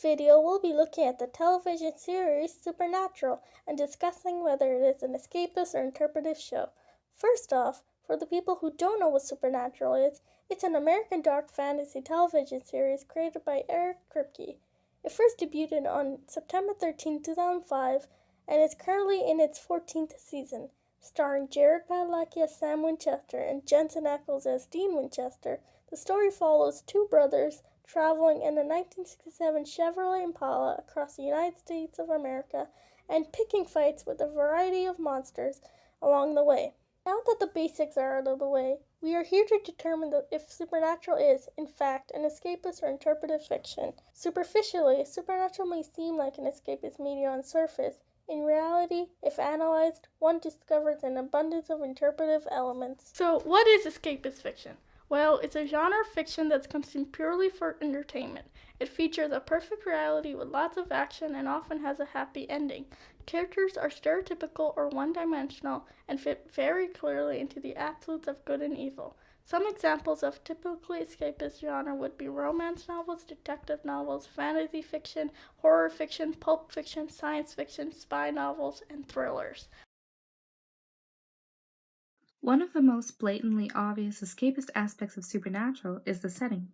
video, we'll be looking at the television series Supernatural and discussing whether it is an escapist or interpretive show. First off, for the people who don't know what Supernatural is, it's an American dark fantasy television series created by Eric Kripke. It first debuted on September 13, 2005, and is currently in its 14th season. Starring Jared Padalecki as Sam Winchester and Jensen Ackles as Dean Winchester, the story follows two brothers traveling in a 1967 Chevrolet Impala across the United States of America and picking fights with a variety of monsters along the way. Now that the basics are out of the way, we are here to determine if Supernatural is, in fact, an escapist or interpretive fiction. Superficially, Supernatural may seem like an escapist media on surface. In reality, if analyzed, one discovers an abundance of interpretive elements. So, what is escapist fiction? Well, it's a genre of fiction that's consumed purely for entertainment. It features a perfect reality with lots of action and often has a happy ending. Characters are stereotypical or one-dimensional and fit very clearly into the absolutes of good and evil. Some examples of typically escapist genre would be romance novels, detective novels, fantasy fiction, horror fiction, pulp fiction, science fiction, spy novels, and thrillers. One of the most blatantly obvious escapist aspects of Supernatural is the setting.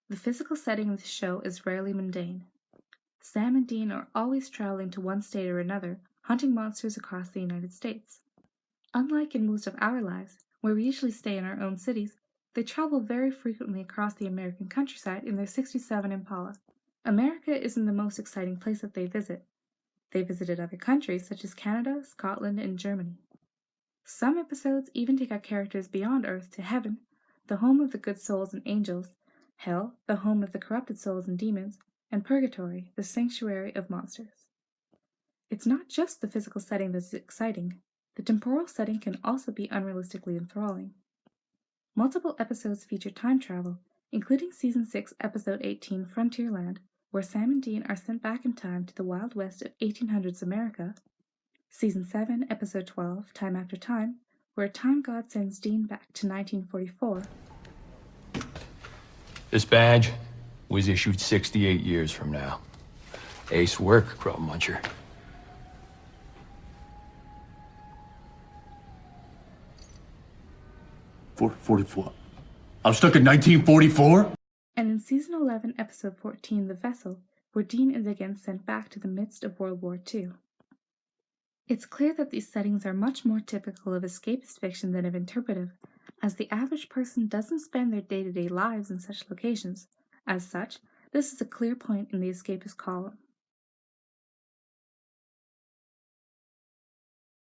The physical setting of the show is rarely mundane. Sam and Dean are always traveling to one state or another, hunting monsters across the United States. Unlike in most of our lives, where we usually stay in our own cities, they travel very frequently across the American countryside in their 67 Impala. America isn't the most exciting place that they visit. They visited other countries such as Canada, Scotland, and Germany. Some episodes even take our characters beyond Earth to heaven, the home of the good souls and angels, hell, the home of the corrupted souls and demons, and purgatory, the sanctuary of monsters. It's not just the physical setting that's exciting. The temporal setting can also be unrealistically enthralling. Multiple episodes feature time travel, including Season 6, Episode 18, Frontierland, where Sam and Dean are sent back in time to the Wild West of 1800s America, Season 7, Episode 12, Time After Time, where a time god sends Dean back to 1944. This badge was issued 68 years from now. Ace work, Crow Muncher. '44. I'm stuck in 1944? And in Season 11, Episode 14, The Vessel, where Dean is again sent back to the midst of World War II. It's clear that these settings are much more typical of escapist fiction than of interpretive, as the average person doesn't spend their day-to-day lives in such locations. As such, this is a clear point in the escapist column.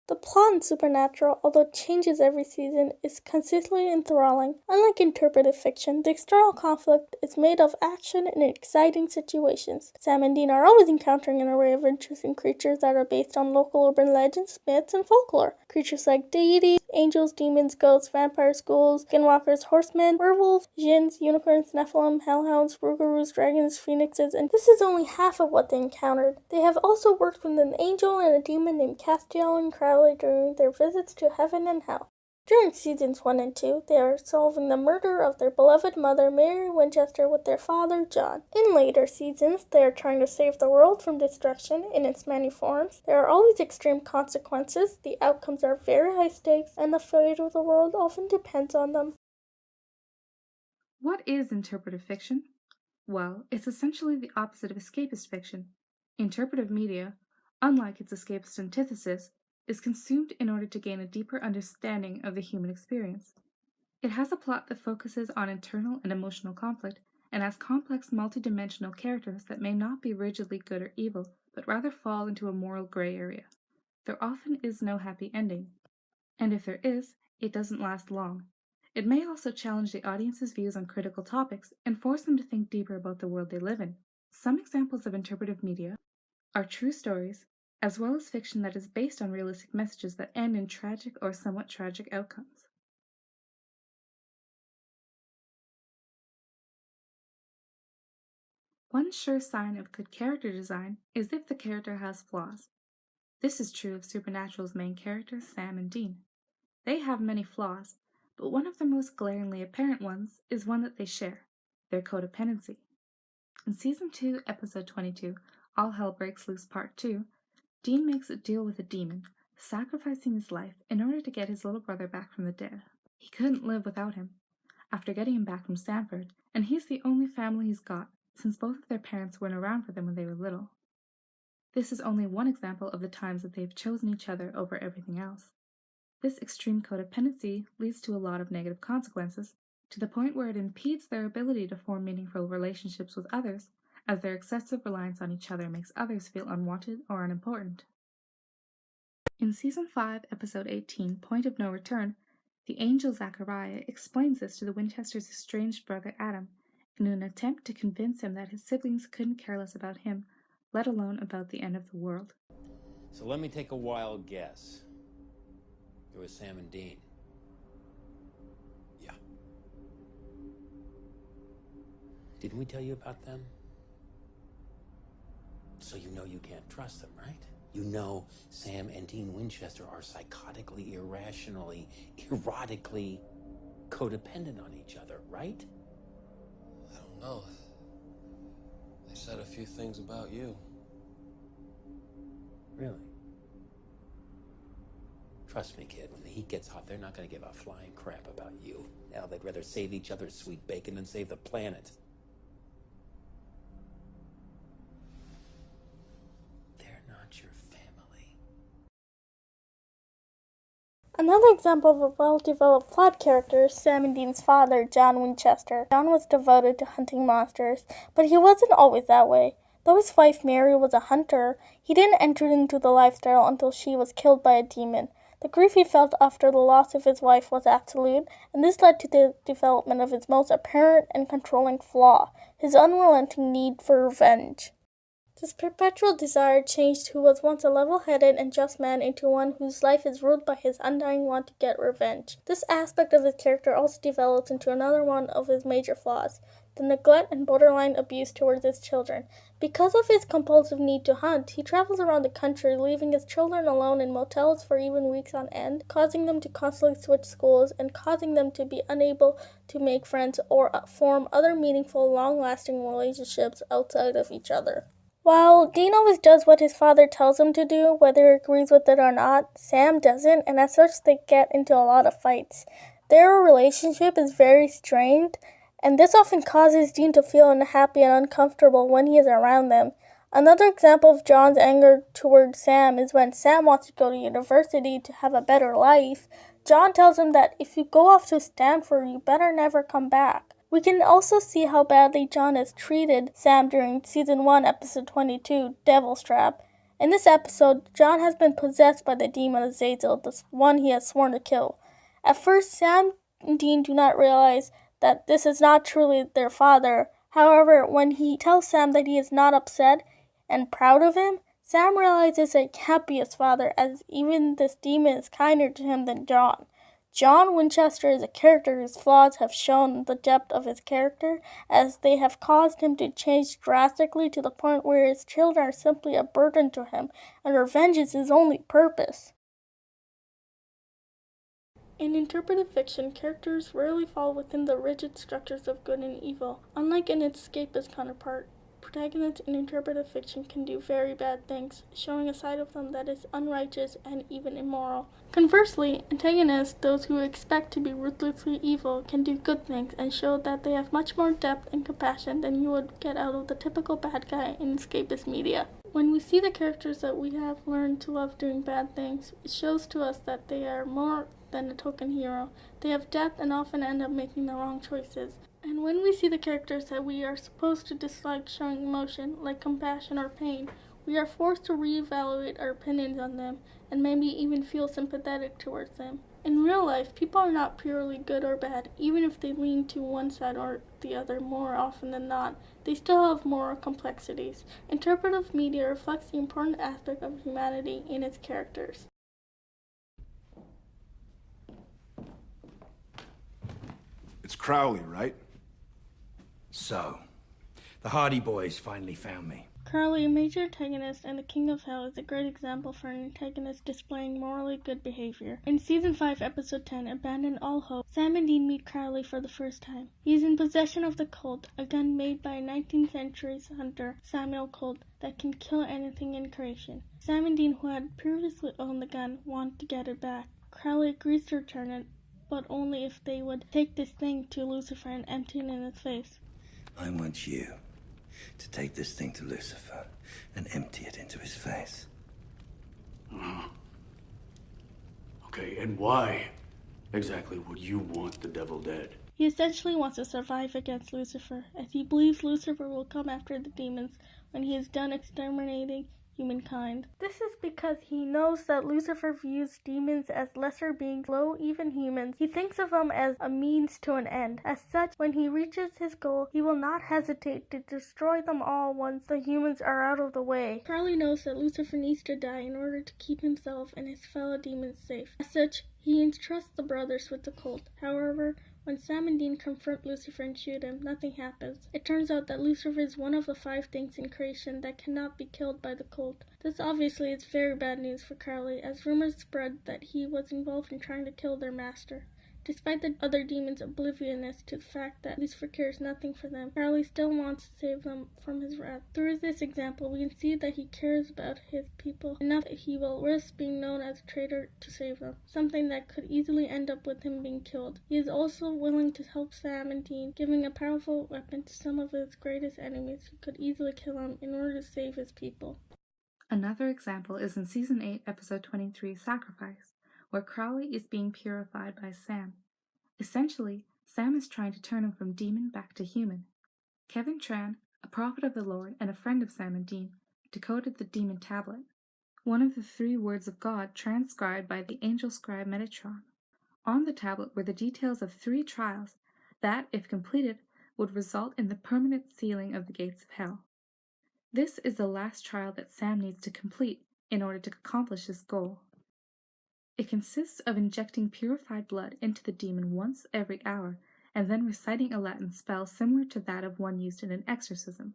The plot in Supernatural, although it changes every season, is consistently enthralling. Unlike interpretive fiction, the external conflict is made of action and exciting situations. Sam and Dean are always encountering an array of interesting creatures that are based on local urban legends, myths, and folklore. Creatures like deities, angels, demons, ghosts, vampires, ghouls, skinwalkers, horsemen, werewolves, jinns, unicorns, nephilim, hellhounds, rougarous, dragons, phoenixes, and this is only half of what they encountered. They have also worked with an angel and a demon named Castiel and Crowley during their visits to heaven and hell. During seasons 1 and 2, they are solving the murder of their beloved mother, Mary Winchester, with their father, John. In later seasons, they are trying to save the world from destruction in its many forms. There are always extreme consequences, the outcomes are very high stakes, and the fate of the world often depends on them. What is interpretive fiction? Well, it's essentially the opposite of escapist fiction. Interpretive media, unlike its escapist antithesis, is consumed in order to gain a deeper understanding of the human experience. It has a plot that focuses on internal and emotional conflict and has complex multidimensional characters that may not be rigidly good or evil, but rather fall into a moral gray area. There often is no happy ending, and if there is, it doesn't last long. It may also challenge the audience's views on critical topics and force them to think deeper about the world they live in. Some examples of interpretive media are true stories, as well as fiction that is based on realistic messages that end in tragic or somewhat tragic outcomes. One sure sign of good character design is if the character has flaws. This is true of Supernatural's main characters, Sam and Dean. They have many flaws, but one of the most glaringly apparent ones is one that they share: their codependency. In Season 2, Episode 22, All Hell Breaks Loose Part 2, Dean makes a deal with a demon, sacrificing his life in order to get his little brother back from the dead. He couldn't live without him, after getting him back from Stanford, and he's the only family he's got, since both of their parents weren't around for them when they were little. This is only one example of the times that they've chosen each other over everything else. This extreme codependency leads to a lot of negative consequences, to the point where it impedes their ability to form meaningful relationships with others, as their excessive reliance on each other makes others feel unwanted or unimportant. In Season 5, Episode 18, Point of No Return, the angel Zachariah explains this to the Winchesters' estranged brother Adam, in an attempt to convince him that his siblings couldn't care less about him, let alone about the end of the world. So let me take a wild guess. It was Sam and Dean. Yeah. Didn't we tell you about them? So you know you can't trust them, right? You know Sam and Dean Winchester are psychotically, irrationally, erotically codependent on each other, right? I don't know. They said a few things about you. Really? Trust me, kid, when the heat gets hot, they're not going to give a flying crap about you. Hell, they'd rather save each other's sweet bacon than save the planet. They're not your family. Another example of a well-developed flawed character is Sam and Dean's father, John Winchester. John was devoted to hunting monsters, but he wasn't always that way. Though his wife Mary was a hunter, he didn't enter into the lifestyle until she was killed by a demon. The grief he felt after the loss of his wife was absolute, and this led to the development of his most apparent and controlling flaw, his unrelenting need for revenge. This perpetual desire changed who was once a level-headed and just man into one whose life is ruled by his undying want to get revenge. This aspect of his character also develops into another one of his major flaws, the neglect and borderline abuse towards his children. Because of his compulsive need to hunt, he travels around the country, leaving his children alone in motels for even weeks on end, causing them to constantly switch schools and causing them to be unable to make friends or form other meaningful, long-lasting relationships outside of each other. While Dean always does what his father tells him to do, whether he agrees with it or not, Sam doesn't, and as such they get into a lot of fights. Their relationship is very strained, and this often causes Dean to feel unhappy and uncomfortable when he is around them. Another example of John's anger toward Sam is when Sam wants to go to university to have a better life. John tells him that if you go off to Stanford, you better never come back. We can also see how badly John has treated Sam during Season 1, Episode 22, Devil's Trap. In this episode, John has been possessed by the demon Azazel, the one he has sworn to kill. At first, Sam and Dean do not realize that this is not truly their father. However, when he tells Sam that he is not upset and proud of him, Sam realizes that he can't be his father, as even this demon is kinder to him than John. John Winchester is a character whose flaws have shown the depth of his character, as they have caused him to change drastically to the point where his children are simply a burden to him, and revenge is his only purpose. In interpretive fiction, characters rarely fall within the rigid structures of good and evil. Unlike an escapist counterpart, protagonists in interpretive fiction can do very bad things, showing a side of them that is unrighteous and even immoral. Conversely, antagonists, those who expect to be ruthlessly evil, can do good things and show that they have much more depth and compassion than you would get out of the typical bad guy in escapist media. When we see the characters that we have learned to love doing bad things, it shows to us that they are more than a token hero. They have depth and often end up making the wrong choices. And when we see the characters that we are supposed to dislike showing emotion, like compassion or pain, we are forced to reevaluate our opinions on them, and maybe even feel sympathetic towards them. In real life, people are not purely good or bad, even if they lean to one side or the other more often than not. They still have moral complexities. Interpretive media reflects the important aspect of humanity in its characters. It's Crowley, right? So, the Hardy Boys finally found me. Crowley, a major antagonist and the King of Hell, is a great example for an antagonist displaying morally good behavior. In Season 5, Episode 10, Abandon All Hope, Sam and Dean meet Crowley for the first time. He is in possession of the Colt, a gun made by a 19th century hunter, Samuel Colt, that can kill anything in creation. Sam and Dean, who had previously owned the gun, want to get it back. Crowley agrees to return it, but only if they would take this thing to Lucifer and empty it in his face. I want you to take this thing to Lucifer and empty it into his face. Okay, and why exactly would you want the devil dead? He essentially wants to survive against Lucifer, as he believes Lucifer will come after the demons when he is done exterminating humankind. This is because he knows that Lucifer views demons as lesser beings below even humans. He thinks of them as a means to an end. As such, when he reaches his goal, he will not hesitate to destroy them all once the humans are out of the way. Crowley knows that Lucifer needs to die in order to keep himself and his fellow demons safe. As such, he entrusts the brothers with the Colt. However, when Sam and Dean confront Lucifer and shoot him, nothing happens. It turns out that Lucifer is one of the 5 things in creation that cannot be killed by the Colt. This obviously is very bad news for Crowley, as rumors spread that he was involved in trying to kill their master. Despite the other demons' obliviousness to the fact that Lucifer cares nothing for them, Crowley still wants to save them from his wrath. Through this example, we can see that he cares about his people enough that he will risk being known as a traitor to save them, something that could easily end up with him being killed. He is also willing to help Sam and Dean, giving a powerful weapon to some of his greatest enemies who could easily kill him in order to save his people. Another example is in Season 8, Episode 23, Sacrifice, where Crowley is being purified by Sam. Essentially, Sam is trying to turn him from demon back to human. Kevin Tran, a prophet of the Lord and a friend of Sam and Dean, decoded the demon tablet, one of the 3 words of God transcribed by the angel scribe Metatron. On the tablet were the details of 3 trials that, if completed, would result in the permanent sealing of the gates of hell. This is the last trial that Sam needs to complete in order to accomplish his goal. It consists of injecting purified blood into the demon once every hour and then reciting a Latin spell similar to that of one used in an exorcism.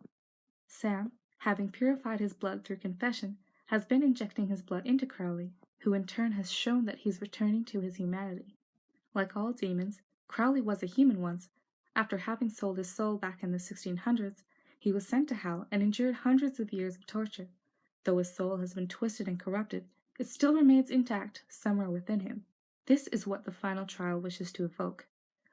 Sam, having purified his blood through confession, has been injecting his blood into Crowley, who in turn has shown that he's returning to his humanity. Like all demons, Crowley was a human once. After having sold his soul back in the 1600s, he was sent to hell and endured hundreds of years of torture. Though his soul has been twisted and corrupted, it still remains intact somewhere within him. This is what the final trial wishes to evoke.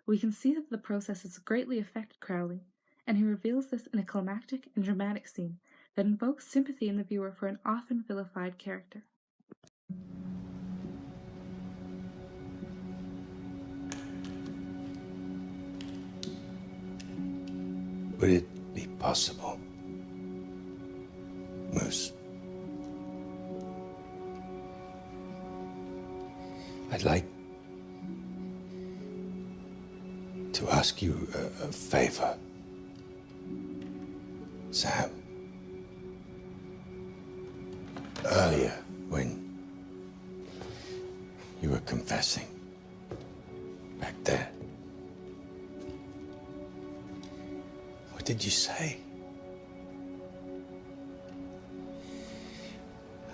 We can see that the process has greatly affected Crowley, and he reveals this in a climactic and dramatic scene that invokes sympathy in the viewer for an often vilified character. Would it be possible, Moose? I'd like to ask you a favor, Sam. Earlier, when you were confessing, back there, what did you say?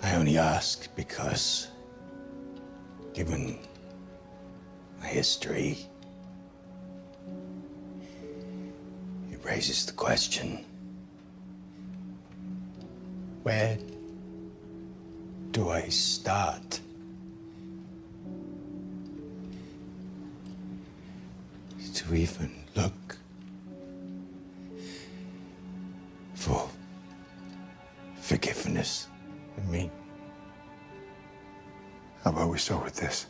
I only ask because, given my history, it raises the question, where do I start? To even look for forgiveness. I mean, how about we start with this?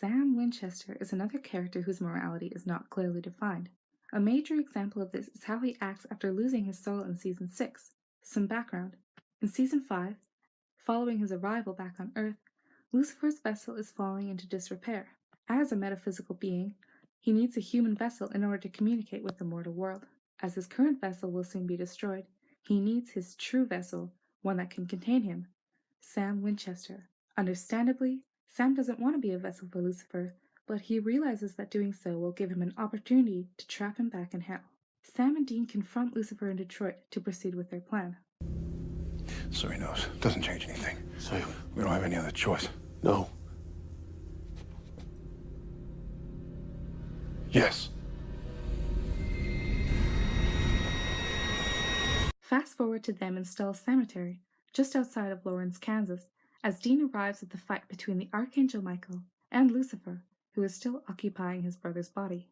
Sam Winchester is another character whose morality is not clearly defined. A major example of this is how he acts after losing his soul in Season 6. Some background. In Season 5, following his arrival back on Earth, Lucifer's vessel is falling into disrepair. As a metaphysical being, he needs a human vessel in order to communicate with the mortal world. As his current vessel will soon be destroyed, He needs his true vessel, one that can contain him, Sam Winchester. Understandably, Sam doesn't want to be a vessel for Lucifer, but he realizes that doing so will give him an opportunity to trap him back in hell. Sam and Dean confront Lucifer in Detroit to proceed with their plan. So he knows. Doesn't change anything. Sam. We don't have any other choice. No. Yes. Fast forward to them in Stull's Cemetery, just outside of Lawrence, Kansas, as Dean arrives at the fight between the Archangel Michael and Lucifer, who is still occupying his brother's body.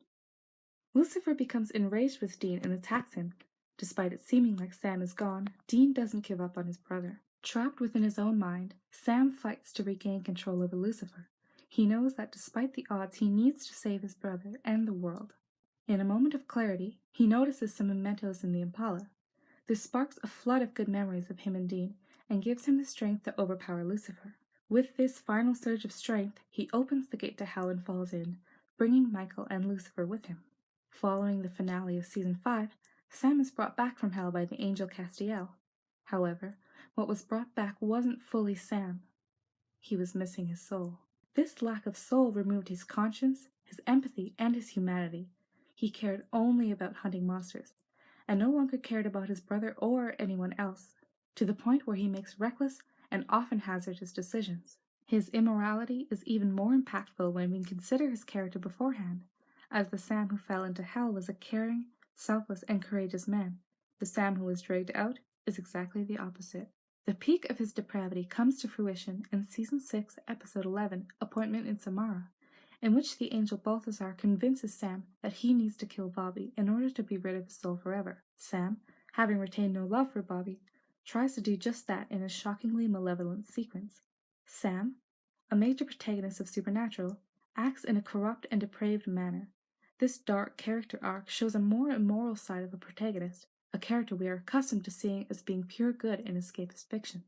Lucifer becomes enraged with Dean and attacks him. Despite it seeming like Sam is gone, Dean doesn't give up on his brother. Trapped within his own mind, Sam fights to regain control over Lucifer. He knows that despite the odds, he needs to save his brother and the world. In a moment of clarity, he notices some mementos in the Impala. This sparks a flood of good memories of him and Dean, and gives him the strength to overpower Lucifer. With this final surge of strength, he opens the gate to hell and falls in, bringing Michael and Lucifer with him. Following the finale of Season 5, Sam is brought back from hell by the angel Castiel. However, what was brought back wasn't fully Sam. He was missing his soul. This lack of soul removed his conscience, his empathy, and his humanity. He cared only about hunting monsters, and no longer cared about his brother or anyone else, to the point where he makes reckless and often hazardous decisions. His immorality is even more impactful when we consider his character beforehand, as the Sam who fell into hell was a caring, selfless, and courageous man. The Sam who was dragged out is exactly the opposite. The peak of his depravity comes to fruition in Season 6, Episode 11, Appointment in Samara, in which the angel Balthazar convinces Sam that he needs to kill Bobby in order to be rid of his soul forever. Sam, having retained no love for Bobby, tries to do just that in a shockingly malevolent sequence. Sam, a major protagonist of Supernatural, acts in a corrupt and depraved manner. This dark character arc shows a more immoral side of a protagonist, a character we are accustomed to seeing as being pure good in escapist fiction.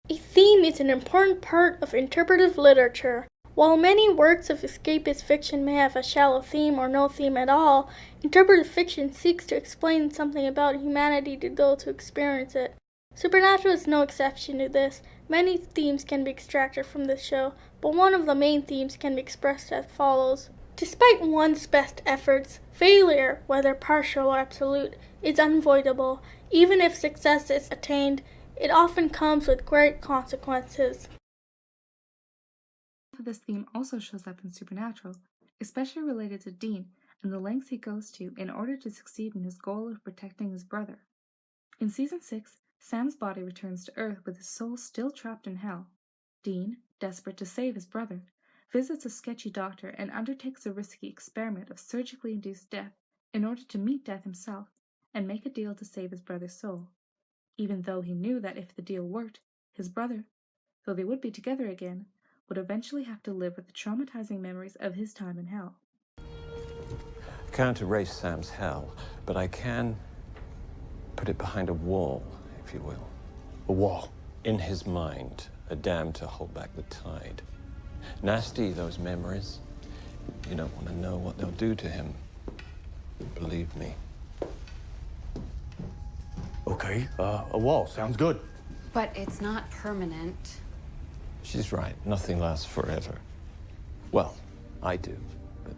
A theme is an important part of interpretive literature. While many works of escapist fiction may have a shallow theme or no theme at all, interpretive fiction seeks to explain something about humanity to those who experience it. Supernatural is no exception to this. Many themes can be extracted from this show, but one of the main themes can be expressed as follows. Despite one's best efforts, failure, whether partial or absolute, is unavoidable. Even if success is attained, it often comes with great consequences. This theme also shows up in Supernatural, especially related to Dean and the lengths he goes to in order to succeed in his goal of protecting his brother. In Season 6, Sam's body returns to Earth with his soul still trapped in hell. Dean, desperate to save his brother, visits a sketchy doctor and undertakes a risky experiment of surgically induced death in order to meet death himself and make a deal to save his brother's soul, even though he knew that if the deal worked, his brother, though they would be together again, would eventually have to live with the traumatizing memories of his time in hell. I can't erase Sam's hell, but I can put it behind a wall, if you will. A wall. In his mind, a dam to hold back the tide. Nasty, those memories. You don't want to know what they'll do to him. Believe me. Okay, a wall. Sounds good. But it's not permanent. She's right. Nothing lasts forever. Well, I do, but...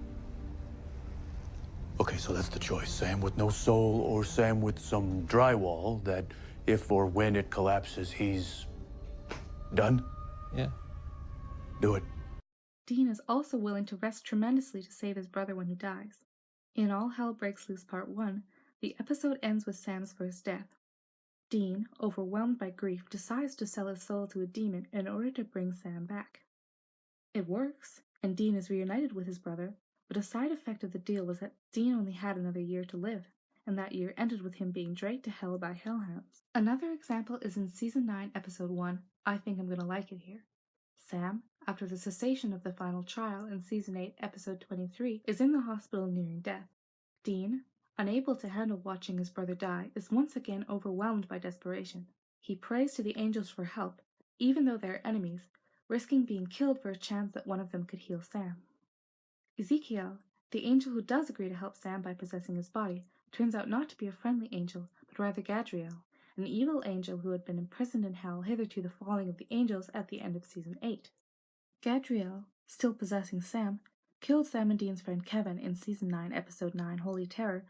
Okay, so that's the choice. Sam with no soul or Sam with some drywall that if or when it collapses, he's done? Yeah. Do it. Dean is also willing to risk tremendously to save his brother when he dies. In All Hell Breaks Loose Part 1, the episode ends with Sam's first death. Dean, overwhelmed by grief, decides to sell his soul to a demon in order to bring Sam back. It works, and Dean is reunited with his brother, but a side effect of the deal was that Dean only had another year to live, and that year ended with him being dragged to hell by hellhounds. Another example is in Season 9, Episode 1, I Think I'm Gonna Like It Here. Sam, after the cessation of the final trial in Season 8, Episode 23, is in the hospital nearing death. Dean, unable to handle watching his brother die, is once again overwhelmed by desperation. He prays to the angels for help, even though they are enemies, risking being killed for a chance that one of them could heal Sam. Ezekiel, The angel who does agree to help Sam by possessing his body turns out not to be a friendly angel, but rather Gadriel, an evil angel who had been imprisoned in hell hitherto the falling of the angels at the end of Season 8. Gadriel, still possessing Sam, killed Sam and Dean's friend Kevin in Season 9, Episode 9, Holy Terror.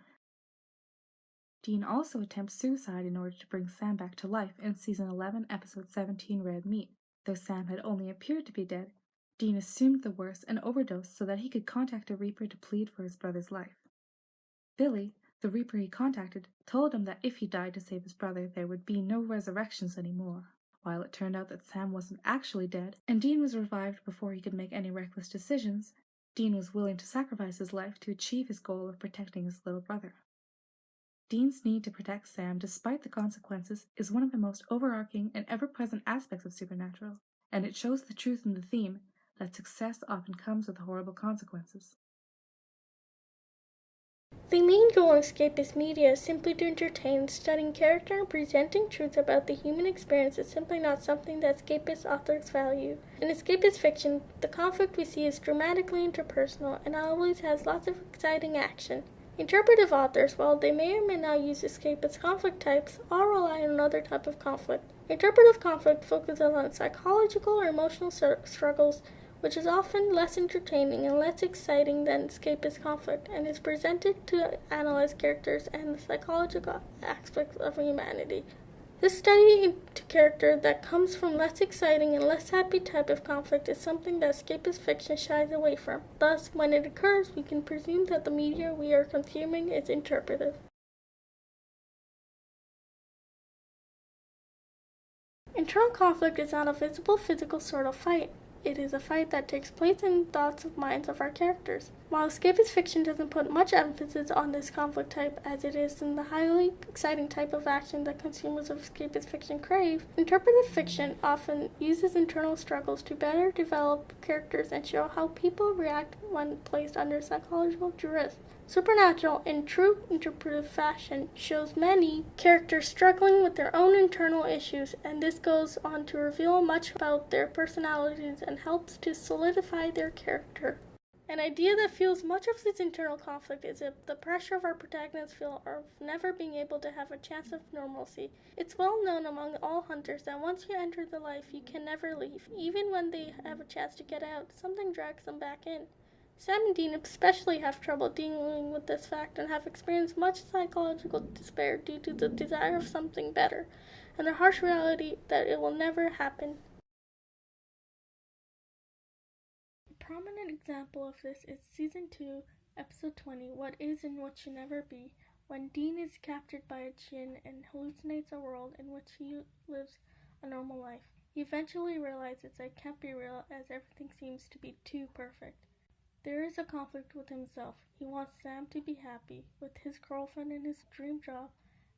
Dean also attempts suicide in order to bring Sam back to life in Season 11, Episode 17, Red Meat. Though Sam had only appeared to be dead, Dean assumed the worst and overdosed so that he could contact a Reaper to plead for his brother's life. Billy, the Reaper he contacted, told him that if he died to save his brother, there would be no resurrections anymore. While it turned out that Sam wasn't actually dead, and Dean was revived before he could make any reckless decisions, Dean was willing to sacrifice his life to achieve his goal of protecting his little brother. Dean's need to protect Sam despite the consequences is one of the most overarching and ever-present aspects of Supernatural, and it shows the truth in the theme that success often comes with horrible consequences. The main goal of Escapist media is simply to entertain. Studying character and presenting truth about the human experience is simply not something that Escapist authors value. In Escapist fiction, the conflict we see is dramatically interpersonal and always has lots of exciting action. Interpretive authors, while they may or may not use Escapist conflict types, all rely on another type of conflict. Interpretive conflict focuses on psychological or emotional struggles, which is often less entertaining and less exciting than Escapist conflict, and is presented to analyze characters and the psychological aspects of humanity. This study into character that comes from less exciting and less happy type of conflict is something that Escapist fiction shies away from. Thus, when it occurs, we can presume that the media we are consuming is interpretive. Internal conflict is not a visible physical sort of fight. It is a fight that takes place in the thoughts and minds of our characters. While Escapist fiction doesn't put much emphasis on this conflict type as it is in the highly exciting type of action that consumers of Escapist fiction crave, interpretive fiction often uses internal struggles to better develop characters and show how people react when placed under psychological duress. Supernatural, in true interpretive fashion, shows many characters struggling with their own internal issues, and this goes on to reveal much about their personalities and helps to solidify their character. An idea that fuels much of this internal conflict is the pressure of our protagonists feel of never being able to have a chance of normalcy. It's well known among all hunters that once you enter the life, you can never leave. Even when they have a chance to get out, something drags them back in. Sam and Dean especially have trouble dealing with this fact and have experienced much psychological despair due to the desire of something better, and the harsh reality that it will never happen. A prominent example of this is Season 2, Episode 20, What Is and What Should Never Be, when Dean is captured by a djinn and hallucinates a world in which he lives a normal life. He eventually realizes that it can't be real as everything seems to be too perfect. There is a conflict with himself. He wants Sam to be happy with his girlfriend and his dream job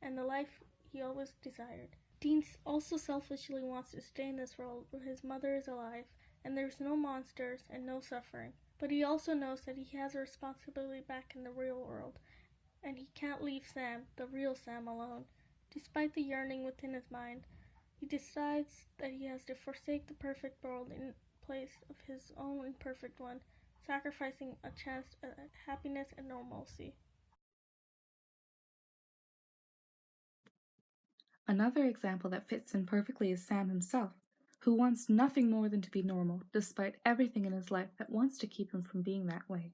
and the life he always desired. Dean also selfishly wants to stay in this world where his mother is alive and there's no monsters and no suffering. But he also knows that he has a responsibility back in the real world, and he can't leave Sam, the real Sam, alone. Despite the yearning within his mind, he decides that he has to forsake the perfect world in place of his own imperfect one, sacrificing a chance at happiness and normalcy. Another example that fits in perfectly is Sam himself, who wants nothing more than to be normal, despite everything in his life that wants to keep him from being that way.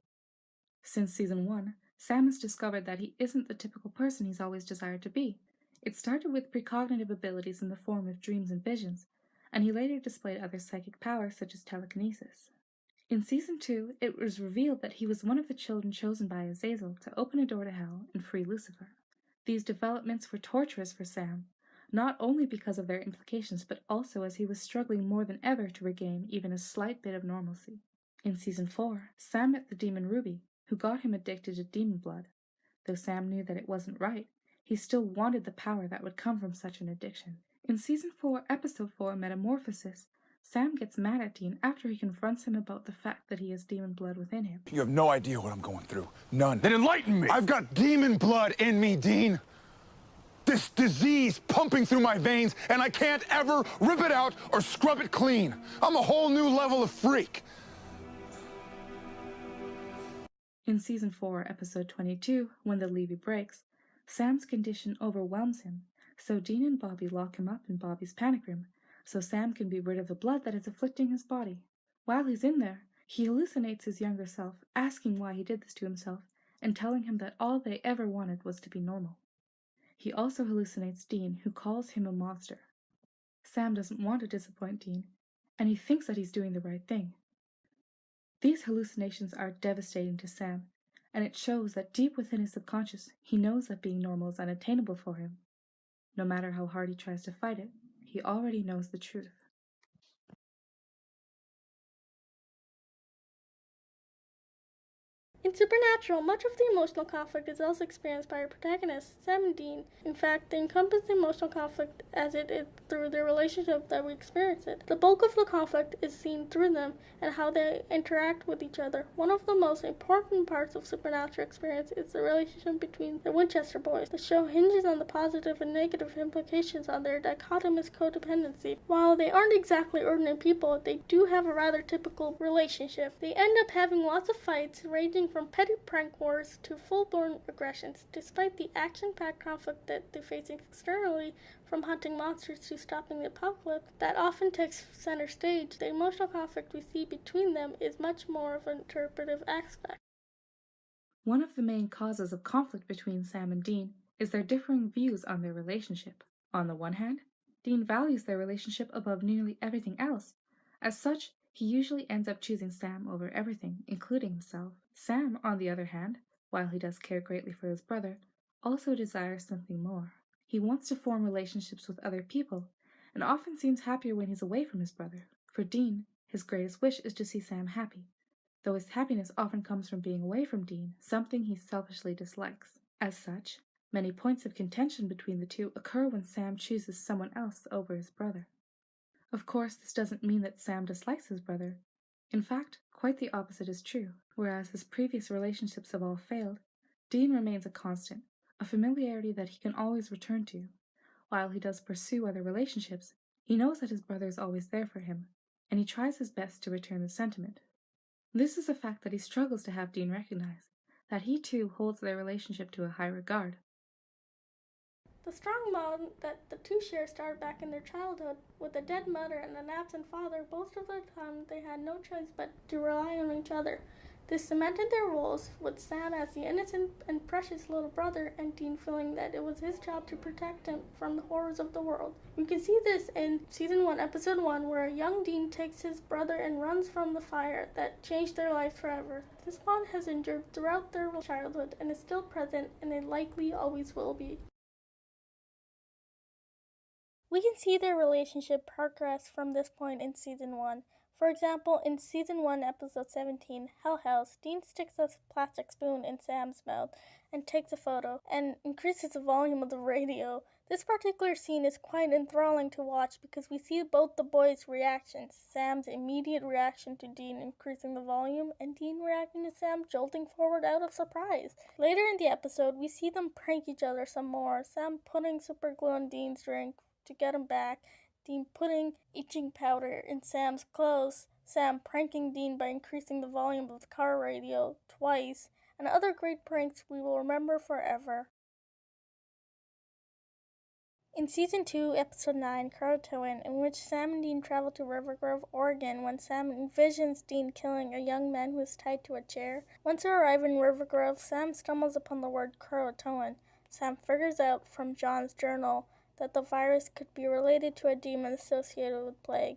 Since Season 1, Sam has discovered that he isn't the typical person he's always desired to be. It started with precognitive abilities in the form of dreams and visions, and he later displayed other psychic powers such as telekinesis. In Season 2, it was revealed that he was one of the children chosen by Azazel to open a door to hell and free Lucifer. These developments were torturous for Sam, not only because of their implications, but also as he was struggling more than ever to regain even a slight bit of normalcy. In Season 4, Sam met the demon Ruby, who got him addicted to demon blood. Though Sam knew that it wasn't right, he still wanted the power that would come from such an addiction. In Season 4, Episode 4, Metamorphosis, Sam gets mad at Dean after he confronts him about the fact that he has demon blood within him. You have no idea what I'm going through. None. Then enlighten me! I've got demon blood in me, Dean. This disease pumping through my veins, and I can't ever rip it out or scrub it clean. I'm a whole new level of freak. In Season 4, Episode 22, When the Levee Breaks, Sam's condition overwhelms him, so Dean and Bobby lock him up in Bobby's panic room, so Sam can be rid of the blood that is afflicting his body. While he's in there, he hallucinates his younger self, asking why he did this to himself, and telling him that all they ever wanted was to be normal. He also hallucinates Dean, who calls him a monster. Sam doesn't want to disappoint Dean, and he thinks that he's doing the right thing. These hallucinations are devastating to Sam, and it shows that deep within his subconscious, he knows that being normal is unattainable for him. No matter how hard he tries to fight it, he already knows the truth. In Supernatural, much of the emotional conflict is also experienced by our protagonists, Sam and Dean. In fact, they encompass the emotional conflict as it is through their relationship that we experience it. The bulk of the conflict is seen through them and how they interact with each other. One of the most important parts of Supernatural experience is the relationship between the Winchester boys. The show hinges on the positive and negative implications on their dichotomous codependency. While they aren't exactly ordinary people, they do have a rather typical relationship. They end up having lots of fights, ranging from petty prank wars to full-blown aggressions. Despite the action-packed conflict that they face externally, from hunting monsters to stopping the apocalypse, that often takes center stage, the emotional conflict we see between them is much more of an interpretive aspect. One of the main causes of conflict between Sam and Dean is their differing views on their relationship. On the one hand, Dean values their relationship above nearly everything else. As such, he usually ends up choosing Sam over everything, including himself. Sam, on the other hand, while he does care greatly for his brother, also desires something more. He wants to form relationships with other people, and often seems happier when he's away from his brother. For Dean, his greatest wish is to see Sam happy, though his happiness often comes from being away from Dean, something he selfishly dislikes. As such, many points of contention between the two occur when Sam chooses someone else over his brother. Of course, this doesn't mean that Sam dislikes his brother. In fact, quite the opposite is true. Whereas his previous relationships have all failed, Dean remains a constant, a familiarity that he can always return to. While he does pursue other relationships, he knows that his brother is always there for him, and he tries his best to return the sentiment. This is a fact that he struggles to have Dean recognize, that he too holds their relationship to a high regard. The strong bond that the two share started back in their childhood. With a dead mother and an absent father, most of the time they had no choice but to rely on each other. This cemented their roles, with Sam as the innocent and precious little brother, and Dean feeling that it was his job to protect him from the horrors of the world. You can see this in Season 1, Episode 1, where a young Dean takes his brother and runs from the fire that changed their life forever. This bond has endured throughout their childhood and is still present, and it likely always will be. We can see their relationship progress from this point in Season 1. For example, in Season 1, Episode 17, Hell House, Dean sticks a plastic spoon in Sam's mouth and takes a photo, and increases the volume of the radio. This particular scene is quite enthralling to watch because we see both the boys' reactions. Sam's immediate reaction to Dean increasing the volume, and Dean reacting to Sam jolting forward out of surprise. Later in the episode, we see them prank each other some more, Sam putting super glue on Dean's drink to get him back, Dean putting itching powder in Sam's clothes, Sam pranking Dean by increasing the volume of the car radio twice, and other great pranks we will remember forever. In Season 2, Episode 9, Croatoan, in which Sam and Dean travel to River Grove, Oregon, when Sam envisions Dean killing a young man who is tied to a chair. Once they arrive in River Grove, Sam stumbles upon the word Croatoan. Sam figures out from John's journal that the virus could be related to a demon associated with plague.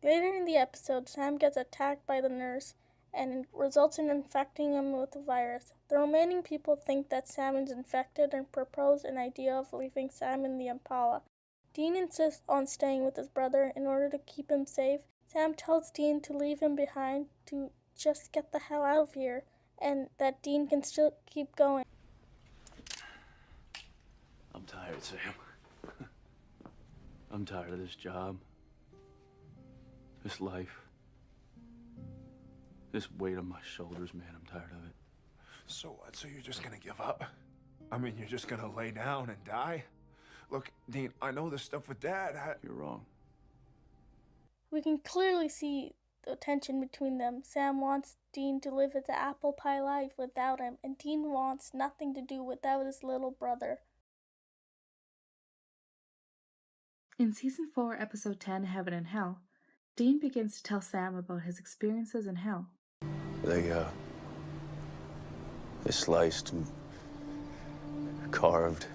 Later in the episode, Sam gets attacked by the nurse, and it results in infecting him with the virus. The remaining people think that Sam is infected and propose an idea of leaving Sam in the Impala. Dean insists on staying with his brother in order to keep him safe. Sam tells Dean to leave him behind, to just get the hell out of here, and that Dean can still keep going. I'm tired, Sam. I'm tired of this job, this life, this weight on my shoulders, man. I'm tired of it. So what? So you're just gonna give up? I mean, you're just gonna lay down and die? Look, Dean, I know this stuff with Dad. You're wrong. We can clearly see the tension between them. Sam wants Dean to live his apple pie life without him, and Dean wants nothing to do without his little brother. In Season 4, Episode 10, Heaven and Hell, Dean begins to tell Sam about his experiences in hell. They sliced and carved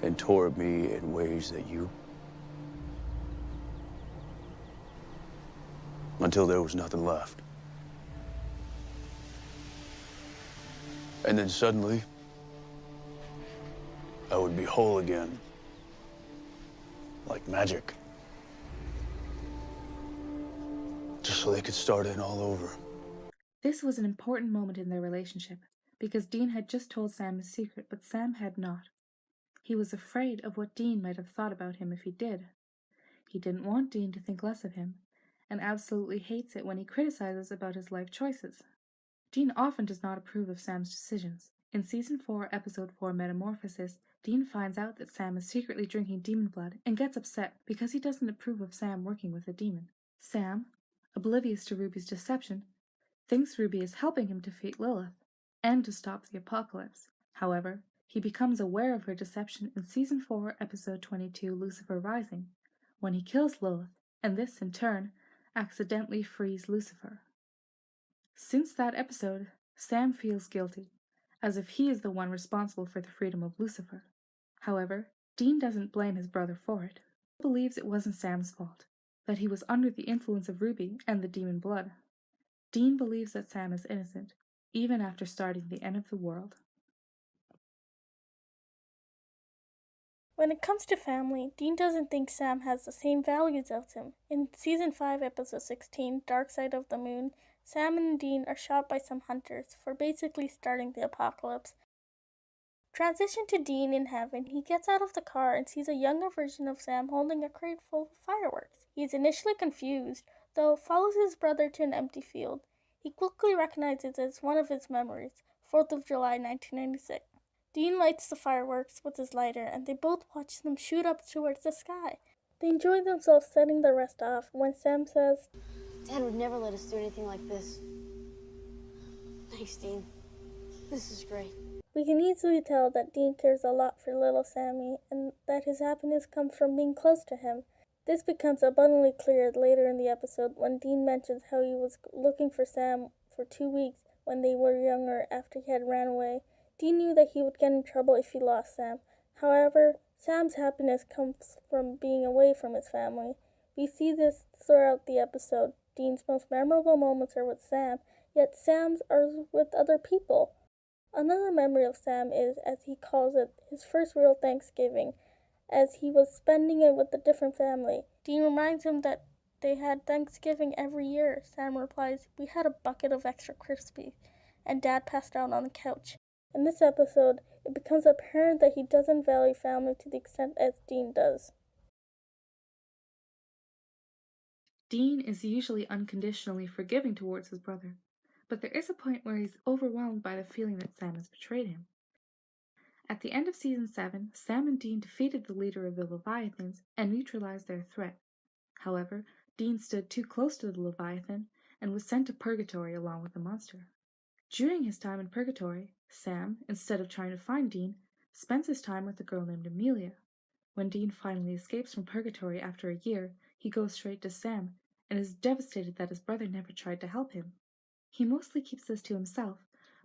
and tore at me in ways that until there was nothing left. And then suddenly, I would be whole again, like magic. Just so they could start in all over. This was an important moment in their relationship, because Dean had just told Sam his secret, but Sam had not. He was afraid of what Dean might have thought about him if he did. He didn't want Dean to think less of him, and absolutely hates it when he criticizes about his life choices. Dean often does not approve of Sam's decisions. In Season 4, Episode 4, Metamorphosis, Dean finds out that Sam is secretly drinking demon blood and gets upset because he doesn't approve of Sam working with a demon. Sam, oblivious to Ruby's deception, thinks Ruby is helping him defeat Lilith and to stop the apocalypse. However, he becomes aware of her deception in Season 4, Episode 22, Lucifer Rising, when he kills Lilith, and this, in turn, accidentally frees Lucifer. Since that episode, Sam feels guilty, as if he is the one responsible for the freedom of Lucifer. However, Dean doesn't blame his brother for it. He believes it wasn't Sam's fault, that he was under the influence of Ruby and the demon blood. Dean believes that Sam is innocent, even after starting the end of the world. When it comes to family, Dean doesn't think Sam has the same values as him. In Season 5, Episode 16, Dark Side of the Moon, Sam and Dean are shot by some hunters for basically starting the apocalypse. Transition to Dean in heaven. He gets out of the car and sees a younger version of Sam holding a crate full of fireworks. He is initially confused, though follows his brother to an empty field. He quickly recognizes it as one of his memories, 4th of July 1996. Dean lights the fireworks with his lighter, and they both watch them shoot up towards the sky. They enjoy themselves setting the rest off when Sam says, Dad would never let us do anything like this. Thanks, Dean. This is great. We can easily tell that Dean cares a lot for little Sammy, and that his happiness comes from being close to him. This becomes abundantly clear later in the episode when Dean mentions how he was looking for Sam for 2 weeks when they were younger after he had ran away. Dean knew that he would get in trouble if he lost Sam. However, Sam's happiness comes from being away from his family. We see this throughout the episode. Dean's most memorable moments are with Sam, yet Sam's are with other people. Another memory of Sam is, as he calls it, his first real Thanksgiving, as he was spending it with a different family. Dean reminds him that they had Thanksgiving every year. Sam replies, "We had a bucket of extra crispy," and Dad passed out on the couch. In this episode, it becomes apparent that he doesn't value family to the extent as Dean does. Dean is usually unconditionally forgiving towards his brother, but there is a point where he's overwhelmed by the feeling that Sam has betrayed him. At the end of Season 7, Sam and Dean defeated the leader of the Leviathans and neutralized their threat. However, Dean stood too close to the Leviathan and was sent to Purgatory along with the monster. During his time in Purgatory, Sam, instead of trying to find Dean, spends his time with a girl named Amelia. When Dean finally escapes from Purgatory after a year, he goes straight to Sam and is devastated that his brother never tried to help him. He mostly keeps this to himself,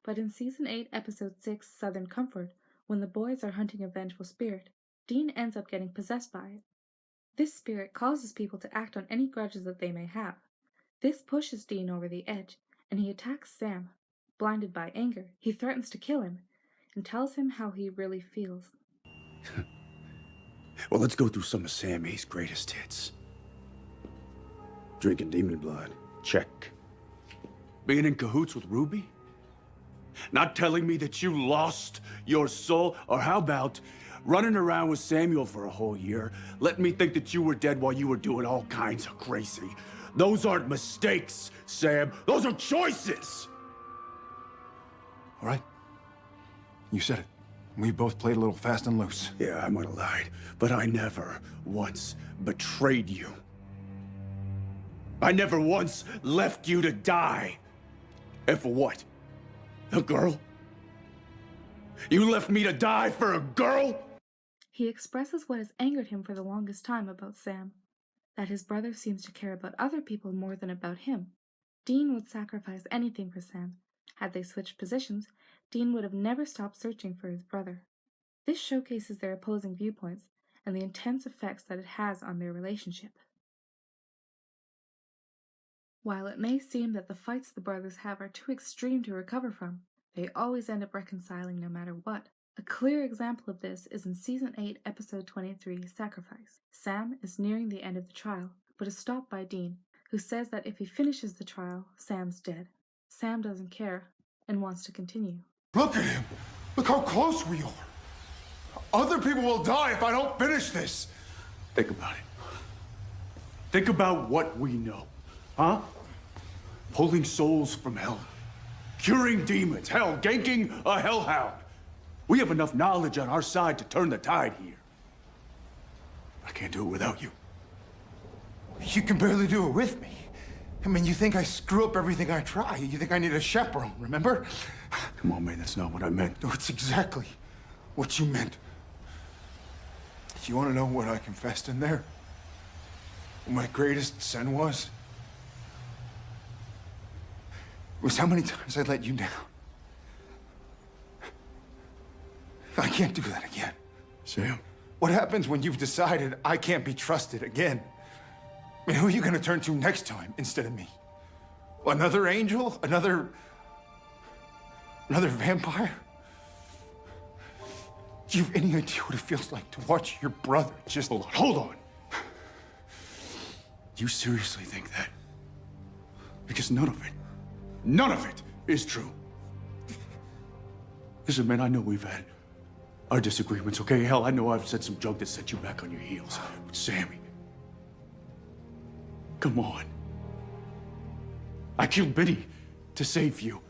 but in Season 8, Episode 6, Southern Comfort, when the boys are hunting a vengeful spirit, Dean ends up getting possessed by it. This spirit causes people to act on any grudges that they may have. This pushes Dean over the edge, and he attacks Sam. Blinded by anger, he threatens to kill him, and tells him how he really feels. Well, let's go through some of Sammy's greatest hits. Drinking demon blood, check. Being in cahoots with Ruby? Not telling me that you lost your soul? Or how about running around with Samuel for a whole year, letting me think that you were dead while you were doing all kinds of crazy? Those aren't mistakes, Sam. Those are choices! All right. You said it. We both played a little fast and loose. Yeah, I might have lied, but I never once betrayed you. I never once left you to die. And for what? A girl? You left me to die for a girl? He expresses what has angered him for the longest time about Sam, that his brother seems to care about other people more than about him. Dean would sacrifice anything for Sam. Had they switched positions, Dean would have never stopped searching for his brother. This showcases their opposing viewpoints and the intense effects that it has on their relationship. While it may seem that the fights the brothers have are too extreme to recover from, they always end up reconciling no matter what. A clear example of this is in Season 8, Episode 23, Sacrifice. Sam is nearing the end of the trial, but is stopped by Dean, who says that if he finishes the trial, Sam's dead. Sam doesn't care and wants to continue. Look at him! Look how close we are! Other people will die if I don't finish this! Think about it. Think about what we know, huh? Pulling souls from hell. Curing demons. Hell, ganking a hellhound. We have enough knowledge on our side to turn the tide here. I can't do it without you. You can barely do it with me. I mean, you think I screw up everything I try. You think I need a chaperone, remember? Come on, man, that's not what I meant. No, it's exactly what you meant. You want to know what I confessed in there? What my greatest sin was? It was how many times I let you down. I can't do that again. Sam? What happens when you've decided I can't be trusted again? I mean, who are you going to turn to next time instead of me? Another angel? Another vampire? Do you have any idea what it feels like to watch your brother just... Hold on. You seriously think that? Because none of it is true. Listen, man, I know we've had our disagreements, okay? Hell, I know I've said some junk that set you back on your heels. But Sammy, come on. I killed Benny to save you.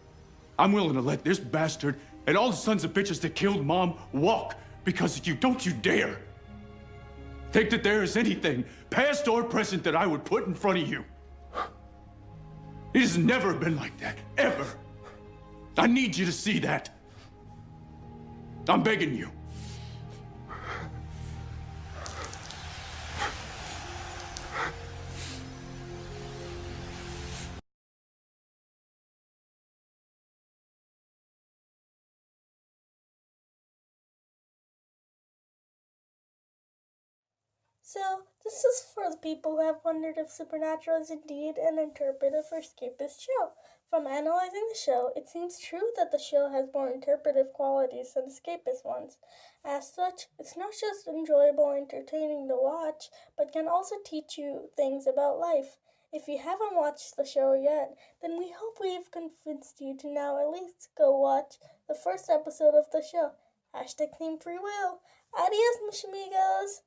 I'm willing to let this bastard and all the sons of bitches that killed Mom walk because of you. Don't you dare think that there is anything, past or present, that I would put in front of you. It has never been like that, ever. I need you to see that. I'm begging you. So, this is for the people who have wondered if Supernatural is indeed an interpretive or escapist show. From analyzing the show, it seems true that the show has more interpretive qualities than escapist ones. As such, it's not just enjoyable or entertaining to watch, but can also teach you things about life. If you haven't watched the show yet, then we hope we've convinced you to now at least go watch the first episode of the show. #TeamFreeWill. Adios, mush amigos!